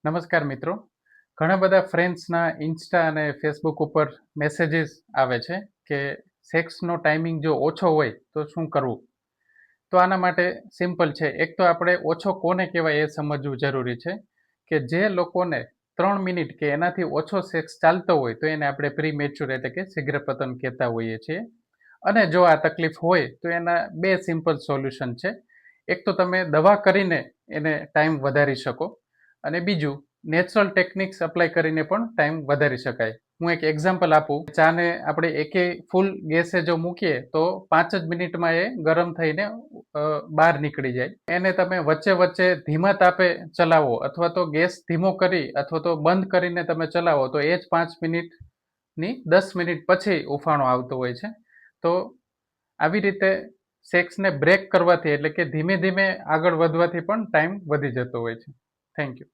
નમસ્કાર મિત્રો. ઘણા બધા ફ્રેન્ડ્સના ઇન્સ્ટા અને ફેસબુક ઉપર મેસેજીસ આવે છે કે સેક્સનો ટાઈમિંગ જો ઓછો હોય તો શું કરવું. તો આના માટે સિમ્પલ છે. એક તો આપણે ઓછો કોને કહેવાય એ સમજવું જરૂરી છે કે જે લોકોને 3 મિનિટ કે એનાથી ઓછો સેક્સ ચાલતો હોય તો એને આપણે પ્રી મેચ્યોર એટલે કે શીઘ્રપતન કહેતા હોઈએ છીએ. અને જો આ તકલીફ હોય તો એના બે સિમ્પલ સોલ્યુશન છે. એક તો તમે દવા કરીને એને ટાઈમ વધારી શકો, અને બીજું નેચરલ ટેકનિક્સ અપ્લાય કરીને પણ ટાઈમ વધારી શકાય. હું એક એક્ઝામ્પલ આપું. ચાને આપણે એકે ફૂલ ગેસે જો મૂકીએ તો 5 જ મિનિટમાં એ ગરમ થઈને બહાર નીકળી જાય. એને તમે વચ્ચે વચ્ચે ધીમા તાપે ચલાવો અથવા તો ગેસ ધીમો કરી અથવા તો બંધ કરીને તમે ચલાવો તો એ જ 5 મિનિટની 10 મિનિટ પછી ઉફાણો આવતો હોય છે. તો આવી રીતે સેક્સને બ્રેક કરવાથી એટલે કે ધીમે ધીમે આગળ વધવાથી પણ ટાઈમ વધી જતો હોય છે. Thank you.